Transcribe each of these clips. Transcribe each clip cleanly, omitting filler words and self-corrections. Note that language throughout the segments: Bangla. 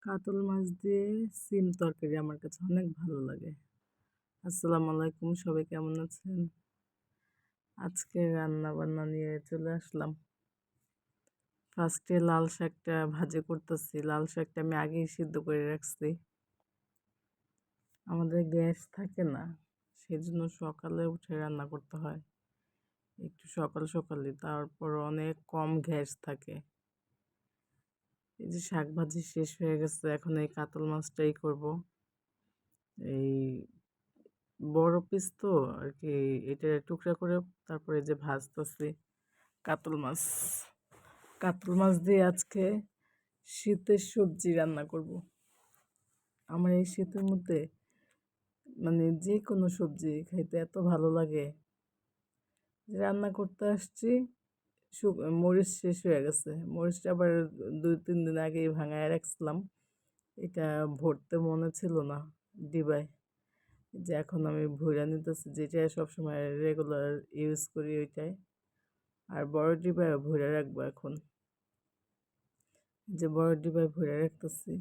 কাতল মাছ দিয়ে সিম তরকারি আমার কাছে অনেক ভালো লাগে। আসসালামু আলাইকুম, সবাই কেমন আছেন? আজকে রান্না-বান্না নিয়ে চলে আসলাম। ফার্স্টে লাল শাকটা ভাজি করতেছি। লাল শাকটা আমি আগেই সিদ্ধ করে রাখছি। আমাদের গ্যাস থাকে না, সেজন্য সকালে উঠে রান্না করতে হয়। একটু সকাল সকালই, তারপর অনেক কম গ্যাস থাকে। এই যে শাক ভাজি শেষ হয়ে গেছে, এখন এই কাতল মাছটাই করব। এই বড় পিস তো আরকি, এটা টুকরা করে তারপরে যে ভাজতেছি কাতল মাছ। কাতল মাছ দিয়ে আজকে শীতের সবজি রান্না করব। আমার এই শীতের মধ্যে মানে যে কোনো সবজি খাইতে এত ভালো লাগে। রান্না করতে আসছি, মরিচ শেষ হয়ে গেছে। মরিচটা আবার ২-৩ দিন আগেই ভাঙায় রাখছিলাম। এটা ভরতে মনে ছিল না ডিবায়। যে এখন আমি ভইরা নিতেছি, যেটা সবসময় রেগুলার ইউজ করি ওইটাই। আর বড় ডিবায় ভইরা রাখবো এখন। যে বড় ডিবায় ভইরা রাখতেছি।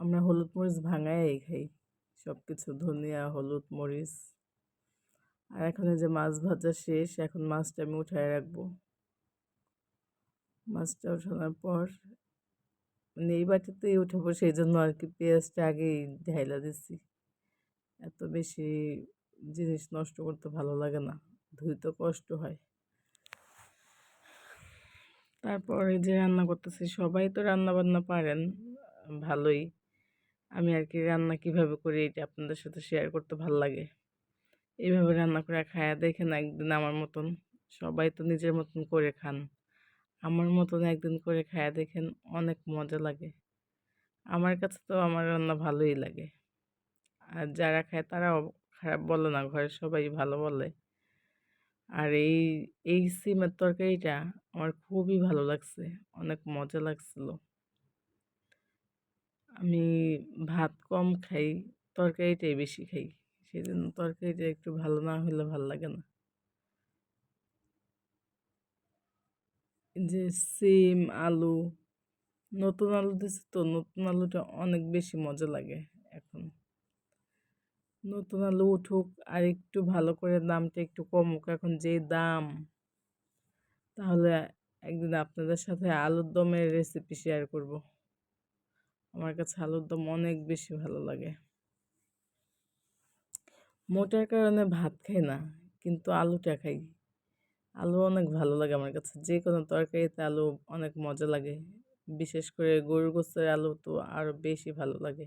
আমরা হলুদ মরিচ ভাঙায়াই খাই। সবকিছু ধনিয়া, হলুদ, মরিচ। আর এখন এই যে মাছ ভাজা শেষ, এখন মাছটা আমি উঠায় রাখবো। মাছটা উঠানোর পর মানে এই বাটিতেই উঠাবো, সেই জন্য আর কি পেঁয়াজটা আগেই ঢাইলা দিচ্ছি। এত বেশি জিনিস নষ্ট করতে ভালো লাগে না, ধুইতে কষ্ট হয়। তারপর এই যে রান্না করতেছি, সবাই তো রান্না বান্না পারেন ভালোই। আমি আর কি রান্না কিভাবে করি এটা আপনাদের সাথে শেয়ার করতে ভালো লাগে। এইভাবে রান্না করে খায়া দেখেন একদিন আমার মতন। সবাই তো নিজের মতন করে খান, আমার মতন একদিন করে খায়া দেখেন, অনেক মজা লাগে। আমার কাছে তো আমার রান্না ভালোই লাগে। আর যারা খায় তারাও খারাপ বলে না, ঘরের সবাই ভালো বলে। আর এই সিমের তরকারিটা আমার খুবই ভালো লাগছে, অনেক মজা লাগছিল। আমি ভাত কম খাই, তরকারিটাই বেশি খাই। সেজন্য তরকারিটা একটু ভালো না হলে ভাল লাগে না। এই যে সিম, আলু, নতুন আলু দিছি তো, নতুন আলুটা অনেক বেশি মজা লাগে এখন। নতুন আলু উঠুক আর একটু ভালো করে দামটা একটু কমুক, এখন যে দাম। তাহলে একদিন আপনাদের সাথে আলুর দমের রেসিপি শেয়ার করব। আমার কাছে আলুর দম অনেক বেশি ভালো লাগে। মোটার কারণে ভাত খাই না, কিন্তু আলুটা খাই। আলু অনেক ভালো লাগে আমার কাছে, যে কোনো তরকারিতে আলু অনেক মজা লাগে। বিশেষ করে গরুর গোশতের আলু তো আরও বেশি ভালো লাগে।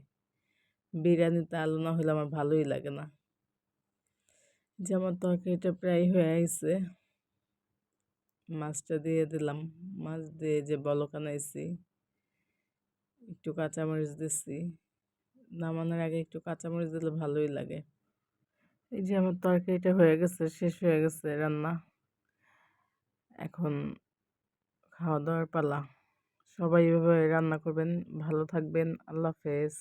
বিরিয়ানিতে আলু না হলে আমার ভালোই লাগে না। যে আমার তরকারিটা প্রায় হয়ে আইছে, মাছটা দিয়ে দিলাম। মাছ দিয়ে যে বলক আনাইছি, একটু কাঁচামরিচ দিচ্ছি। নামানোর আগে একটু কাঁচামরিচ দিলে ভালোই লাগে। এই যে আমার তরকারিটা হয়ে গেছে, শেষ হয়ে গেছে রান্না। এখন খাওয়া দাওয়ার পালা। সবাই এভাবে রান্না করবেন। ভালো থাকবেন। আল্লাহ হাফেজ।